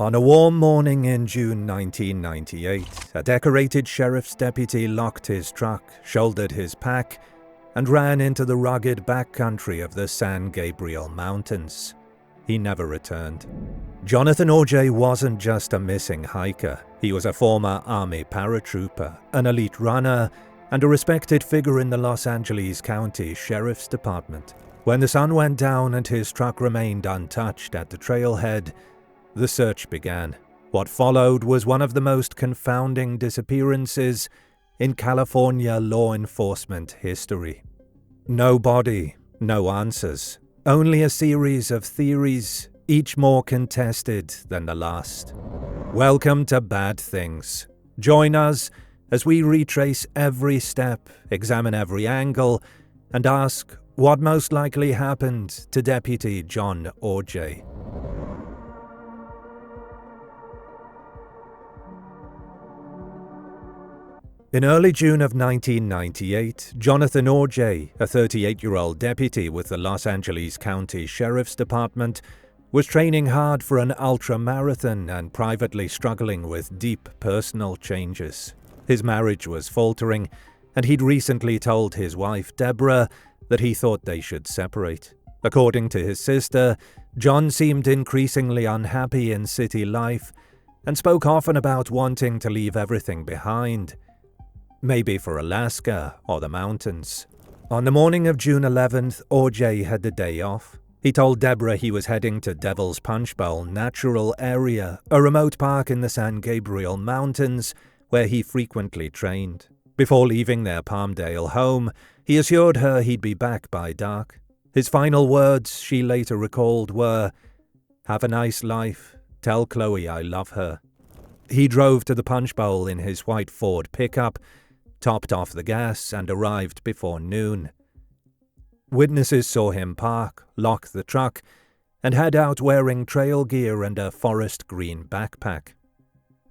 On a warm morning in June 1998, a decorated sheriff's deputy locked his truck, shouldered his pack, and ran into the rugged backcountry of the San Gabriel Mountains. He never returned. Jonathan Aujay wasn't just a missing hiker. He was a former Army paratrooper, an elite runner, and a respected figure in the Los Angeles County Sheriff's Department. When the sun went down and his truck remained untouched at the trailhead, the search began. What followed was one of the most confounding disappearances in California law enforcement history. No body, no answers, only a series of theories, each more contested than the last. Welcome to Bad Things. Join us as we retrace every step, examine every angle, and ask what most likely happened to Deputy Jon Aujay. In early June of 1998, Jonathan Aujay, a 38-year-old deputy with the Los Angeles County Sheriff's Department, was training hard for an ultra-marathon and privately struggling with deep personal changes. His marriage was faltering, and he'd recently told his wife, Deborah, that he thought they should separate. According to his sister, Jon seemed increasingly unhappy in city life and spoke often about wanting to leave everything behind. Maybe for Alaska or the mountains. On the morning of June 11th, Aujay had the day off. He told Deborah he was heading to Devil's Punchbowl Natural Area, a remote park in the San Gabriel Mountains where he frequently trained. Before leaving their Palmdale home, he assured her he'd be back by dark. His final words, she later recalled, were, "Have a nice life. Tell Chloe I love her." He drove to the Punchbowl in his white Ford pickup, topped off the gas, and arrived before noon. Witnesses saw him park, lock the truck, and head out wearing trail gear and a forest green backpack.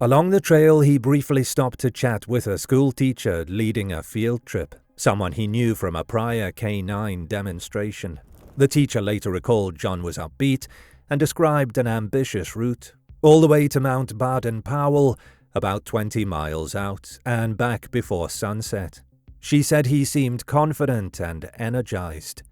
Along the trail, he briefly stopped to chat with a school teacher leading a field trip, someone he knew from a prior K-9 demonstration. The teacher later recalled Jon was upbeat and described an ambitious route, all the way to Mount Baden-Powell, about 20 miles out, and back before sunset. She said he seemed confident and energized.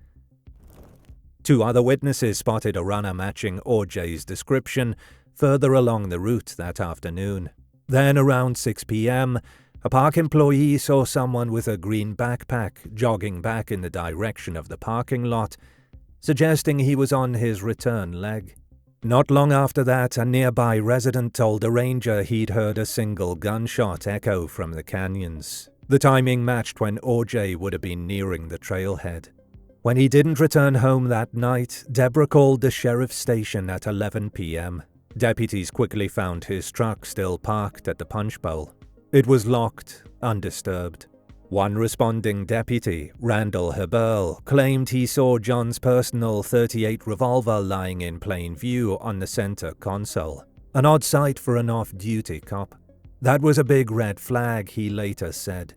Two other witnesses spotted a runner matching Aujay's description further along the route that afternoon. Then, around 6 p.m., a park employee saw someone with a green backpack jogging back in the direction of the parking lot, suggesting he was on his return leg. Not long after that, a nearby resident told a ranger he'd heard a single gunshot echo from the canyons. The timing matched when Aujay would have been nearing the trailhead. When he didn't return home that night, Deborah called the sheriff's station at 11 p.m. Deputies quickly found his truck still parked at the Punchbowl. It was locked, undisturbed. One responding deputy, Randall Heberl, claimed he saw Jon's personal .38 revolver lying in plain view on the center console, an odd sight for an off-duty cop. That was a big red flag, he later said.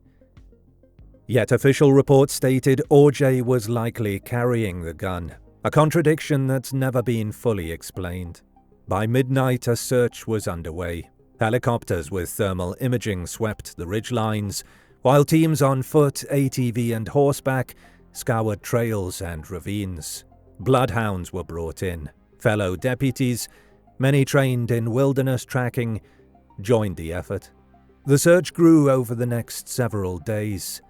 Yet official reports stated Aujay was likely carrying the gun, a contradiction that's never been fully explained. By midnight, a search was underway. Helicopters with thermal imaging swept the ridgelines, while teams on foot, ATV and horseback scoured trails and ravines. Bloodhounds were brought in. Fellow deputies, many trained in wilderness tracking, joined the effort. The search grew over the next several days.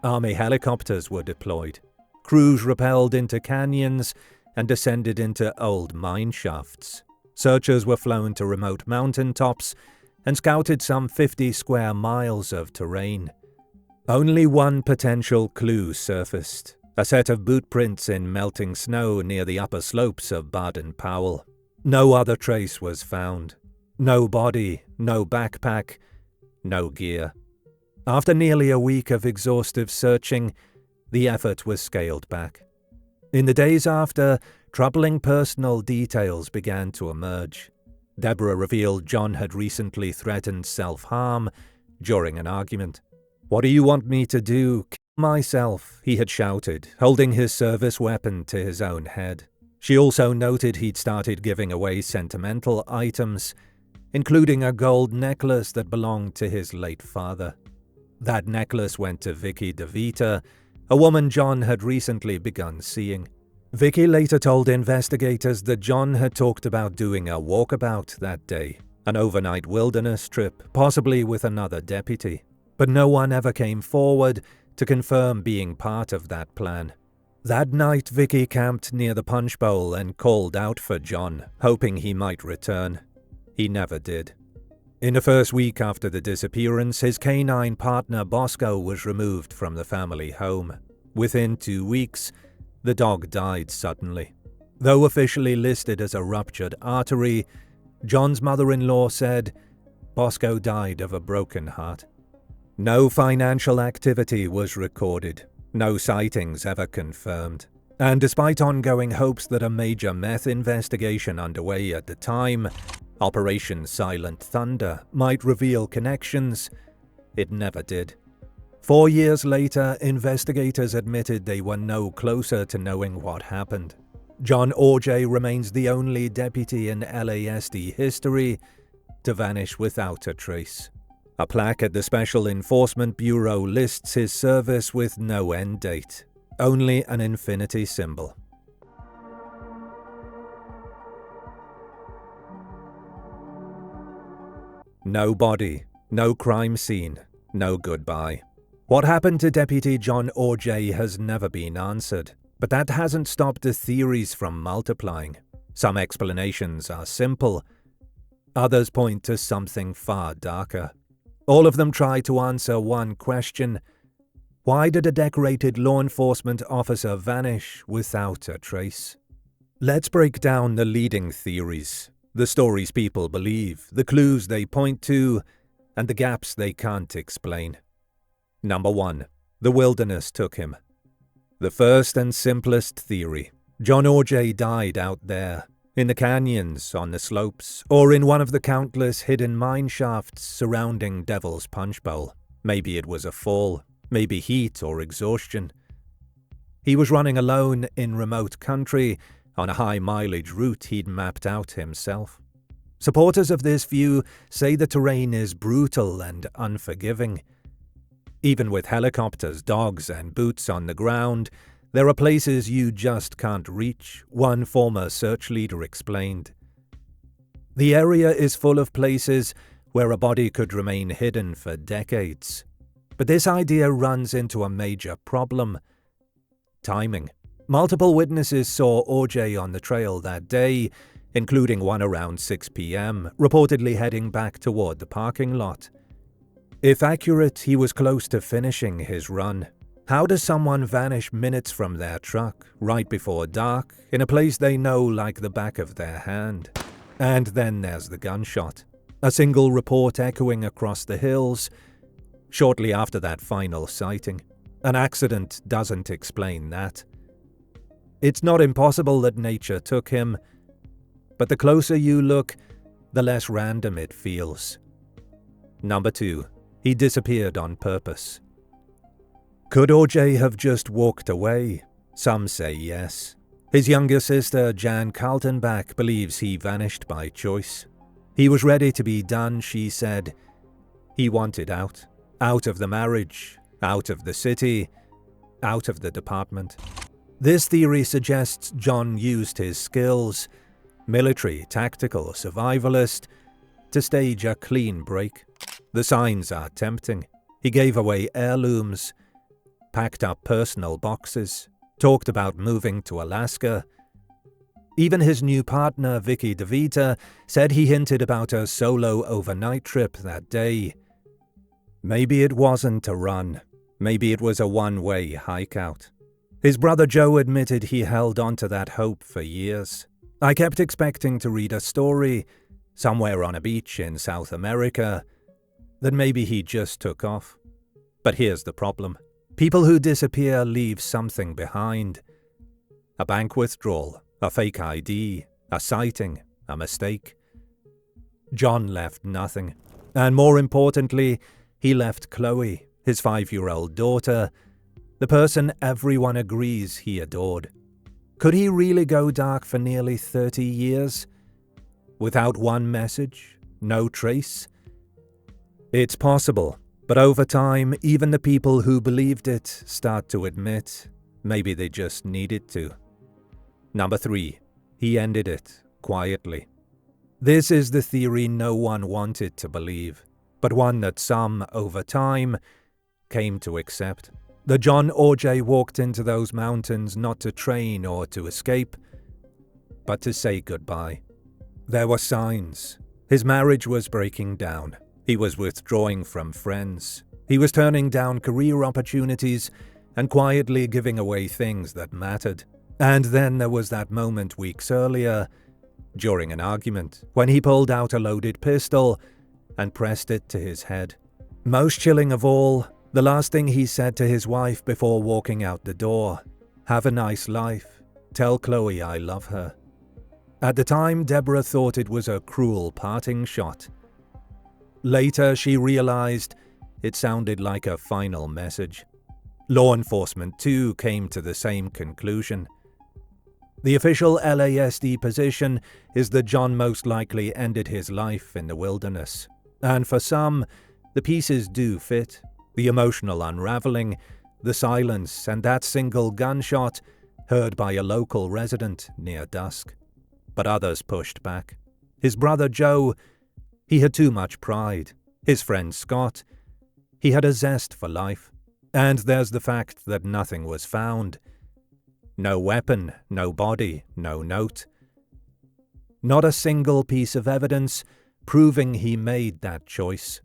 Army helicopters were deployed. Crews rappelled into canyons and descended into old mine shafts. Searchers were flown to remote mountain tops and scouted some 50 square miles of terrain. Only one potential clue surfaced, a set of boot prints in melting snow near the upper slopes of Baden-Powell. No other trace was found. No body, no backpack, no gear. After nearly a week of exhaustive searching, the effort was scaled back. In the days after, troubling personal details began to emerge. Deborah revealed Jon had recently threatened self-harm during an argument. "What do you want me to do? Kill myself," he had shouted, holding his service weapon to his own head. She also noted he'd started giving away sentimental items, including a gold necklace that belonged to his late father. That necklace went to Vicky DeVita, a woman Jon had recently begun seeing. Vicky later told investigators that Jon had talked about doing a walkabout that day, an overnight wilderness trip, possibly with another deputy. But no one ever came forward to confirm being part of that plan. That night, Vicky camped near the Punchbowl and called out for Jon, hoping he might return. He never did. In the first week after the disappearance, his canine partner Bosco was removed from the family home. Within 2 weeks, the dog died suddenly. Though officially listed as a ruptured artery, Jon's mother-in-law said Bosco died of a broken heart. No financial activity was recorded, no sightings ever confirmed, and despite ongoing hopes that a major meth investigation underway at the time, Operation Silent Thunder, might reveal connections, it never did. 4 years later, investigators admitted they were no closer to knowing what happened. Jon Aujay remains the only deputy in LASD history to vanish without a trace. A plaque at the Special Enforcement Bureau lists his service with no end date, only an infinity symbol. No body, no crime scene, no goodbye. What happened to Deputy Jon Aujay has never been answered, but that hasn't stopped the theories from multiplying. Some explanations are simple, others point to something far darker. All of them try to answer one question: why did a decorated law enforcement officer vanish without a trace? Let's break down the leading theories, the stories people believe, the clues they point to, and the gaps they can't explain. Number 1. The wilderness took him. The first and simplest theory: Jon Aujay died out there, in the canyons, on the slopes, or in one of the countless hidden mine shafts surrounding Devil's Punchbowl. Maybe it was a fall, maybe heat or exhaustion. He was running alone in remote country on a high-mileage route he'd mapped out himself. Supporters of this view say the terrain is brutal and unforgiving. Even with helicopters, dogs, and boots on the ground, there are places you just can't reach, one former search leader explained. The area is full of places where a body could remain hidden for decades. But this idea runs into a major problem: timing. Multiple witnesses saw Aujay on the trail that day, including one around 6 p.m., reportedly heading back toward the parking lot. If accurate, he was close to finishing his run. How does someone vanish minutes from their truck, right before dark, in a place they know like the back of their hand? And then there's the gunshot. A single report echoing across the hills shortly after that final sighting. An accident doesn't explain that. It's not impossible that nature took him, but the closer you look, the less random it feels. Number 2. He disappeared on purpose. Could Aujay have just walked away? Some say yes. His younger sister, Jan Kaltenbach, believes he vanished by choice. He was ready to be done, she said. He wanted out. Out of the marriage, out of the city, out of the department. This theory suggests Jon used his skills, military, tactical, survivalist, to stage a clean break. The signs are tempting. He gave away heirlooms, packed up personal boxes, talked about moving to Alaska. Even his new partner, Vicky DeVita, said he hinted about a solo overnight trip that day. Maybe it wasn't a run. Maybe it was a one-way hike out. His brother Joe admitted he held onto that hope for years. I kept expecting to read a story, somewhere on a beach in South America, that maybe he just took off. But here's the problem. People who disappear leave something behind. A bank withdrawal, a fake ID, a sighting, a mistake. Jon left nothing. And more importantly, he left Chloe, his 5-year-old daughter, the person everyone agrees he adored. Could he really go dark for nearly 30 years? Without one message, no trace? It's possible, but over time, even the people who believed it start to admit maybe they just needed to. Number 3. He ended it quietly. This is the theory no one wanted to believe, but one that some, over time, came to accept. That Jon Aujay walked into those mountains not to train or to escape, but to say goodbye. There were signs. His marriage was breaking down. He was withdrawing from friends. He was turning down career opportunities and quietly giving away things that mattered. And then there was that moment weeks earlier, during an argument, when he pulled out a loaded pistol and pressed it to his head. Most chilling of all, the last thing he said to his wife before walking out the door, "Have a nice life. Tell Chloe I love her." At the time, Deborah thought it was a cruel parting shot. Later, she realized it sounded like a final message. Law enforcement, too, came to the same conclusion. The official LASD position is that Jon most likely ended his life in the wilderness. And for some, the pieces do fit. The emotional unraveling, the silence, and that single gunshot heard by a local resident near dusk. But others pushed back. His brother Joe, he had too much pride. His friend Scott, he had a zest for life. And there's the fact that nothing was found. No weapon, no body, no note. Not a single piece of evidence proving he made that choice.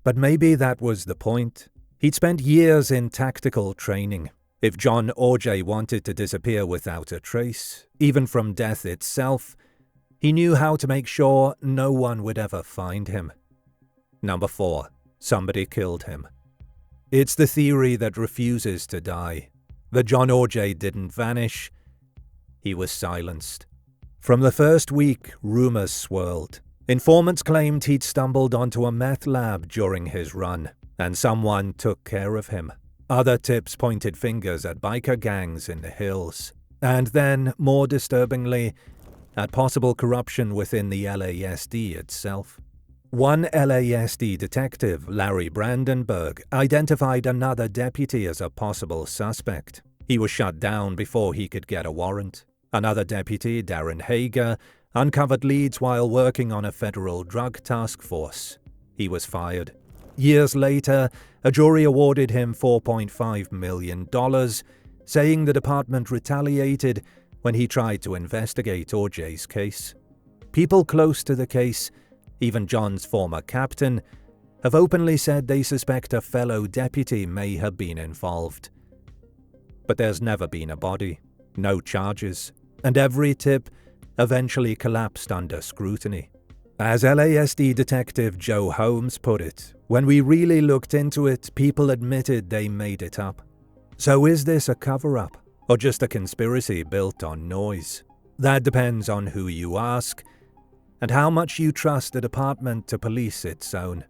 But maybe that was the point. He'd spent years in tactical training. If Jon Aujay wanted to disappear without a trace, even from death itself, he knew how to make sure no one would ever find him. Number 4. Somebody killed him. It's the theory that refuses to die. That Jon Aujay didn't vanish. He was silenced. From the first week, rumors swirled. Informants claimed he'd stumbled onto a meth lab during his run, and someone took care of him. Other tips pointed fingers at biker gangs in the hills. And then, more disturbingly, at possible corruption within the LASD itself. One LASD detective, Larry Brandenburg, identified another deputy as a possible suspect. He was shut down before he could get a warrant. Another deputy, Darren Hager, uncovered leads while working on a federal drug task force. He was fired. Years later, a jury awarded him $4.5 million, saying the department retaliated when he tried to investigate Aujay's case. People close to the case, even Jon's former captain, have openly said they suspect a fellow deputy may have been involved. But there's never been a body, no charges, and every tip eventually collapsed under scrutiny. As LASD detective Joe Holmes put it, when we really looked into it, people admitted they made it up. So is this a cover-up, or just a conspiracy built on noise? That depends on who you ask, and how much you trust the department to police its own.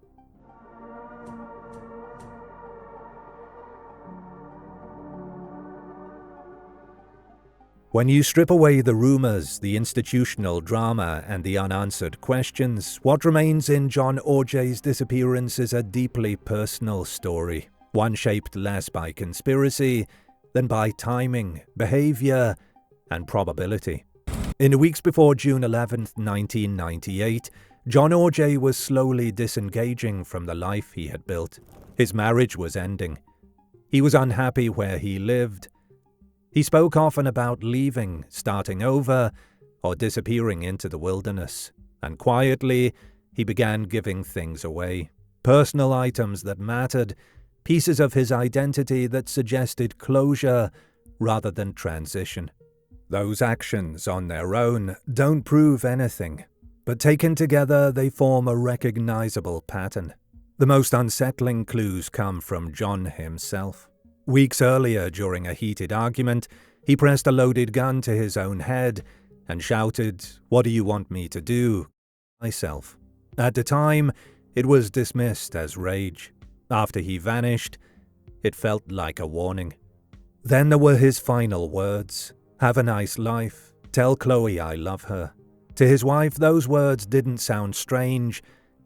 When you strip away the rumors, the institutional drama, and the unanswered questions, what remains in Jon Aujay's disappearance is a deeply personal story, one shaped less by conspiracy than by timing, behavior, and probability. In the weeks before June 11, 1998, Jon Aujay was slowly disengaging from the life he had built. His marriage was ending. He was unhappy where he lived. He spoke often about leaving, starting over, or disappearing into the wilderness. And quietly, he began giving things away. Personal items that mattered, pieces of his identity that suggested closure rather than transition. Those actions on their own don't prove anything, but taken together they form a recognizable pattern. The most unsettling clues come from Jon himself. Weeks earlier, during a heated argument, he pressed a loaded gun to his own head and shouted, "What do you want me to do?" myself. At the time, it was dismissed as rage. After he vanished, it felt like a warning. Then there were his final words. Have a nice life. Tell Chloe I love her. To his wife, those words didn't sound strange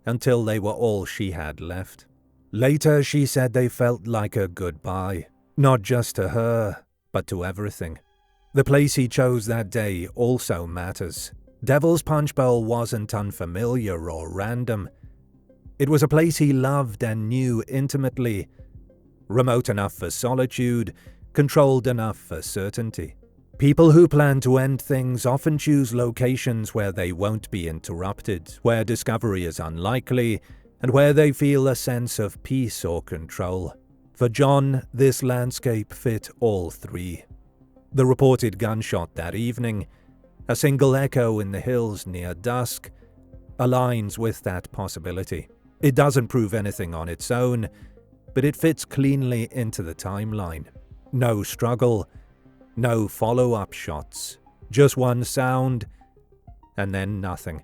until they were all she had left. Later, she said they felt like a goodbye, not just to her, but to everything. The place he chose that day also matters. Devil's Punchbowl wasn't unfamiliar or random. It was a place he loved and knew intimately, remote enough for solitude, controlled enough for certainty. People who plan to end things often choose locations where they won't be interrupted, where discovery is unlikely, and where they feel a sense of peace or control. For Jon, this landscape fit all three. The reported gunshot that evening, a single echo in the hills near dusk, aligns with that possibility. It doesn't prove anything on its own, but it fits cleanly into the timeline. No struggle, no follow-up shots, just one sound, and then nothing.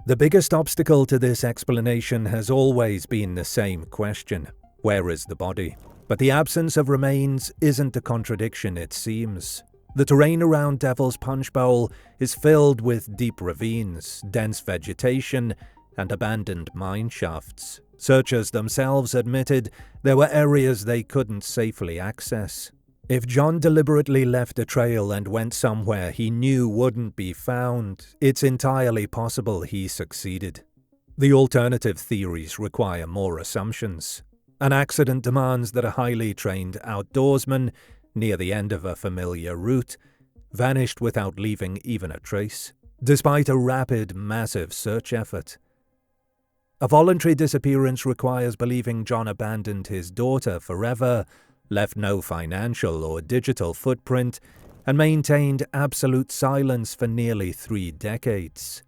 The biggest obstacle to this explanation has always been the same question: where is the body? But the absence of remains isn't a contradiction, it seems. The terrain around Devil's Punchbowl is filled with deep ravines, dense vegetation, and abandoned mine shafts. Searchers themselves admitted there were areas they couldn't safely access. If Jon deliberately left a trail and went somewhere he knew wouldn't be found, it's entirely possible he succeeded. The alternative theories require more assumptions. An accident demands that a highly trained outdoorsman, near the end of a familiar route, vanished without leaving even a trace, despite a rapid, massive search effort. A voluntary disappearance requires believing Jon abandoned his daughter forever, left no financial or digital footprint, and maintained absolute silence for nearly 3 decades.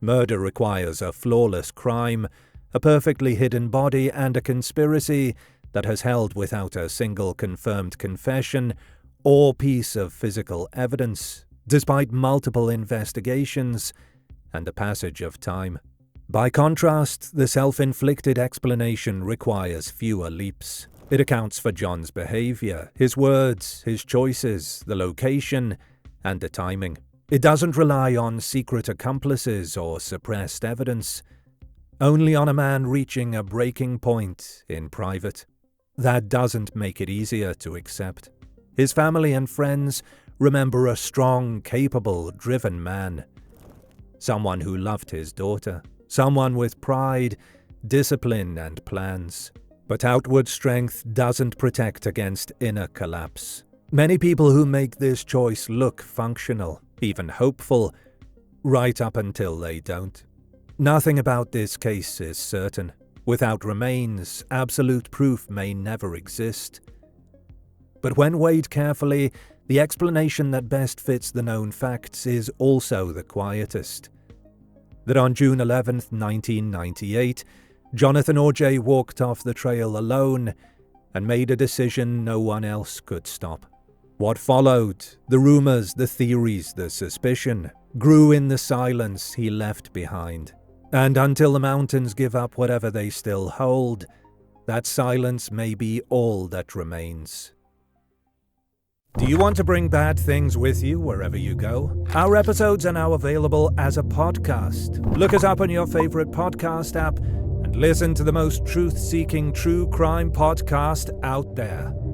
Murder requires a flawless crime, a perfectly hidden body, and a conspiracy that has held without a single confirmed confession or piece of physical evidence, despite multiple investigations and the passage of time. By contrast, the self-inflicted explanation requires fewer leaps. It accounts for Jon's behavior, his words, his choices, the location, and the timing. It doesn't rely on secret accomplices or suppressed evidence, only on a man reaching a breaking point in private. That doesn't make it easier to accept. His family and friends remember a strong, capable, driven man. Someone who loved his daughter. Someone with pride, discipline, and plans. But outward strength doesn't protect against inner collapse. Many people who make this choice look functional, even hopeful, right up until they don't. Nothing about this case is certain. Without remains, absolute proof may never exist. But when weighed carefully, the explanation that best fits the known facts is also the quietest. That on June 11th, 1998, Jonathan Aujay walked off the trail alone and made a decision no one else could stop. What followed, the rumors, the theories, the suspicion, grew in the silence he left behind. And until the mountains give up whatever they still hold, that silence may be all that remains. Do you want to bring bad things with you wherever you go? Our episodes are now available as a podcast. Look us up on your favorite podcast app and listen to the most truth-seeking true crime podcast out there.